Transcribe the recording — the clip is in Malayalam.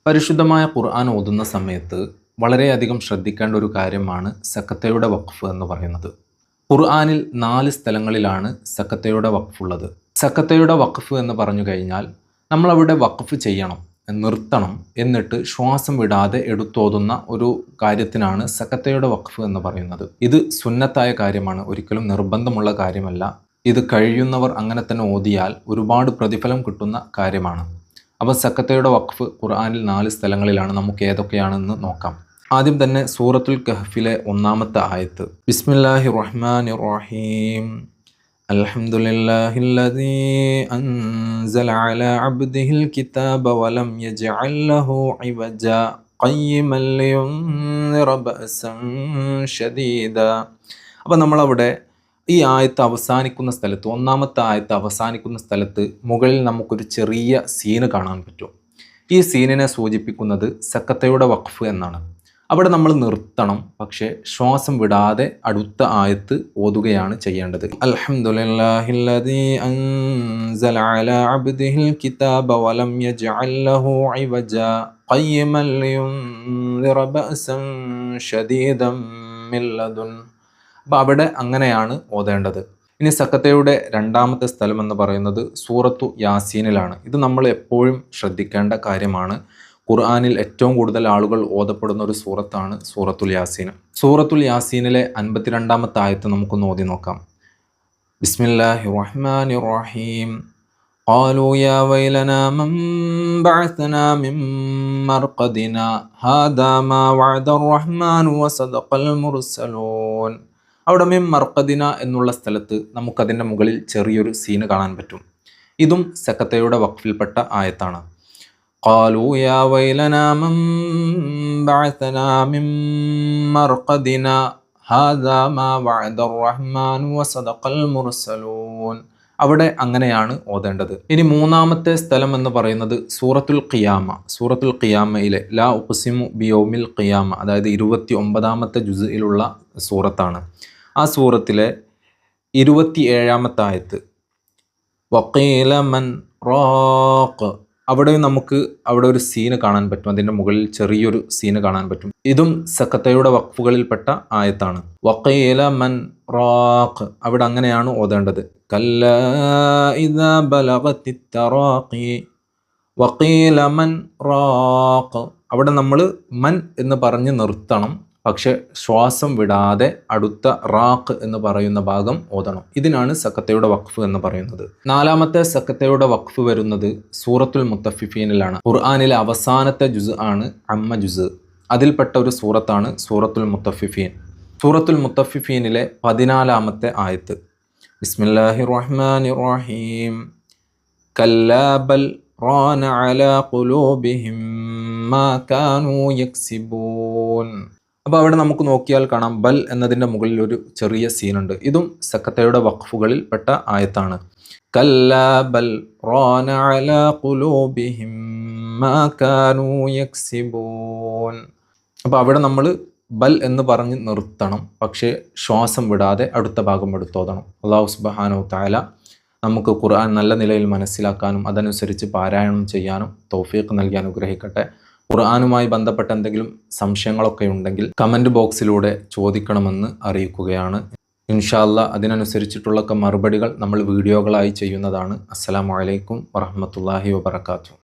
പരിശുദ്ധമായ ഖുർആൻ ഓതുന്ന സമയത്ത് വളരെയധികം ശ്രദ്ധിക്കേണ്ട ഒരു കാര്യമാണ് സക്കത്തയുടെ വഖഫ് എന്ന് പറയുന്നത്. ഖുർആനിൽ 4 സ്ഥലങ്ങളിലാണ് സക്കത്തയുടെ വഖഫുള്ളത്. സക്കത്തയുടെ വഖഫ് എന്ന് പറഞ്ഞു കഴിഞ്ഞാൽ നമ്മളവിടെ വഖഫ് ചെയ്യണം, നിർത്തണം, എന്നിട്ട് ശ്വാസം വിടാതെ എടുത്തോതുന്ന ഒരു കാര്യത്തിനാണ് സക്കത്തയുടെ വഖഫ് എന്ന് പറയുന്നത്. ഇത് സുന്നത്തായ കാര്യമാണ്, ഒരിക്കലും നിർബന്ധമുള്ള കാര്യമല്ല. ഇത് കഴിയുന്നവർ അങ്ങനെ തന്നെ ഓതിയാൽ ഒരുപാട് പ്രതിഫലം കിട്ടുന്ന കാര്യമാണ്. അപ്പോൾ സക്കത്തയുടെ വഖഫ് ഖുർആനിൽ 4 സ്ഥലങ്ങളിലാണ്. നമുക്ക് ഏതൊക്കെയാണെന്ന് നോക്കാം. ആദ്യം തന്നെ സൂറത്തുൽ കഹ്ഫിലെ 1-ാമത്തെ ആയത്ത്. ബിസ്മില്ലാഹിർ റഹ്മാനിർ റഹീം. അൽഹംദുലില്ലാഹില്ലദീ അൻസല അലാ അബ്ദിഹിൽ കിതാബ വലം യജ്അൽ ലഹു ഇവജ ഖയ്യിമൻ ലിയുൻദിറ ബഅസൻ ശദീദ. അപ്പോൾ നമ്മളവിടെ ഈ ആയത്ത് അവസാനിക്കുന്ന സ്ഥലത്ത്, 1-ാമത്തെ ആയത്ത് അവസാനിക്കുന്ന സ്ഥലത്ത് മുകളിൽ നമുക്കൊരു ചെറിയ സീന് കാണാൻ പറ്റും. ഈ സീനിനെ സൂചിപ്പിക്കുന്നത് സക്കത്തയുടെ വഖഫ് എന്നാണ്. അവിടെ നമ്മൾ നിർത്തണം, പക്ഷേ ശ്വാസം വിടാതെ അടുത്ത ആയത്ത് ഓതുകയാണ് ചെയ്യേണ്ടത്. അൽഹംദുലില്ലാഹില്ലദീ അൻസല അലാ അബ്ദിഹിൽ കിതാബ വലം യജ്അൽ ലഹു ഇവജ ഖയ്യിമൻ ലിയുൻദിറ ബഅസൻ ശദീദൻ മിൻ ലദുൻ. അപ്പോൾ അവിടെ അങ്ങനെയാണ് ഓതേണ്ടത്. ഇനി സക്കത്തയുടെ 2-ാമത്തെ സ്ഥലം എന്ന് പറയുന്നത് സൂറത്തു യാസീനിലാണ്. ഇത് നമ്മൾ എപ്പോഴും ശ്രദ്ധിക്കേണ്ട കാര്യമാണ്. ഖുർആനിൽ ഏറ്റവും കൂടുതൽ ആളുകൾ ഓതപ്പെടുന്ന ഒരു സൂറത്താണ് സൂറത്തുൽ യാസീൻ. സൂറത്തുൽ യാസീനിലെ 52-ാമത്തെ ആയത്ത് നമുക്കൊന്ന് ഓതി നോക്കാം. ബിസ്മില്ലാഹിർ റഹ്മാനിർ റഹീം. ഖാലൂ യാ വൈലനാ മൻ ബഅസനാ മിൻ മർഖദിനാ ഹാദാ മാ വഅദർ റഹ്മാനു വസദഖൽ മുർസലൂൻ. അവിടെ മിൻ മർഖദിന എന്നുള്ള സ്ഥലത്ത് നമുക്കതിൻ്റെ മുകളിൽ ചെറിയൊരു സീന് കാണാൻ പറ്റും. ഇതും സക്കത്തയുടെ വഖഫിൽപ്പെട്ട ആയത്താണ്. ഖാലൂ യാ വൈലനാ മൻ ബഅസനാ മിൻ മർഖദിന ഹാദാ മാ വഅദർ റഹ്മാനു വസദഖൽ മുർസലൂൻ. അവിടെ അങ്ങനെയാണ് ഓതേണ്ടത്. ഇനി 3-ാമത്തെ സ്ഥലം എന്ന് പറയുന്നത് സൂറത്തുൽ ഖിയാമ. സൂറത്തുൽ ഖിയാമയിലെ ലാ ഉഖ്സിമു ബിയൗമിൽ ഖിയാമ, അതായത് 29-ാമത്തെ ജുസ്ഇലുള്ള സൂറത്താണ്. ആ സൂറത്തിലെ 27-ാമത്തെ ആയത്ത് വഖീല മൻ റാഖ്. അവിടെ നമുക്ക് ഒരു സീന് കാണാൻ പറ്റും. അതിൻ്റെ മുകളിൽ ചെറിയൊരു സീന് കാണാൻ പറ്റും. ഇതും സക്കത്തയുടെ വഖഫുകളിൽപ്പെട്ട ആയത്താണ്. വഖീല മൻ റാഖ്. അവിടെ അങ്ങനെയാണ് ഓതേണ്ടത്. കല്ലാ ഇദാ ബലഗത്തിത് തറാഖി വഖീല മൻ റാഖ്. അവിടെ നമ്മൾ മൻ എന്ന് പറഞ്ഞ് നിർത്തണം, പക്ഷെ ശ്വാസം വിടാതെ അടുത്ത റാഖ് എന്ന് പറയുന്ന ഭാഗം ഓതണം. ഇതിനാണ് സക്കത്തയുടെ വഖഫ് എന്ന് പറയുന്നത്. 4-ാമത്തെ സക്കത്തയുടെ വഖഫ് വരുന്നത് സൂറത്തുൽ മുത്തഫിഫീനിലാണ്. ഖുർആനിലെ അവസാനത്തെ ജുസ് ആണ് അമ്മ ജുസ്. അതിൽപ്പെട്ട ഒരു സൂറത്താണ് സൂറത്തുൽ മുത്തഫിഫീൻ. സൂറത്തുൽ മുത്തഫിഫീനിലെ 14-ാമത്തെ ആയത്ത്. ബിസ്മില്ലാഹിർ റഹ്മാനിർ റഹീം. കല്ലാ ബൽ റാന അലാ ഖുലൂബിഹിം മാ കാനൂ യക്സിബൂൻ. അപ്പോൾ അവിടെ നമുക്ക് നോക്കിയാൽ കാണാം ബൽ എന്നതിൻ്റെ മുകളിൽ ഒരു ചെറിയ സീനുണ്ട്. ഇതും സക്കത്തയുടെ വഖഫുകളിൽ പെട്ട ആയത്താണ്. കല്ലാ ബൽ റാന അലാ ഖുലൂബിഹിം മാ കാനൂ യക്സിബൂൻ. അപ്പോൾ അവിടെ നമ്മൾ ബൽ എന്ന് പറഞ്ഞ് നിർത്തണം, പക്ഷേ ശ്വാസം വിടാതെ അടുത്ത ഭാഗം എടുത്തോതണം. അല്ലാഹു സുബ്ഹാനഹു തആല നമുക്ക് ഖുർആൻ നല്ല നിലയിൽ മനസ്സിലാക്കാനും അതനുസരിച്ച് പാരായണം ചെയ്യാനും തൗഫീഖ് നൽകി അനുഗ്രഹിക്കട്ടെ. ഖുർആനുമായി ബന്ധപ്പെട്ട എന്തെങ്കിലും സംശയങ്ങളൊക്കെ ഉണ്ടെങ്കിൽ കമൻറ്റ് ബോക്സിലൂടെ ചോദിക്കണമെന്ന് അറിയിക്കുകയാണ്. ഇൻഷാ അല്ലാഹ് അതിനനുസരിച്ചിട്ടുള്ള മറുപടികൾ നമ്മൾ വീഡിയോകളായി ചെയ്യുന്നതാണ്. അസ്സലാമു അലൈക്കും വറഹ്മത്തുള്ളാഹി വബറകാതുഹു.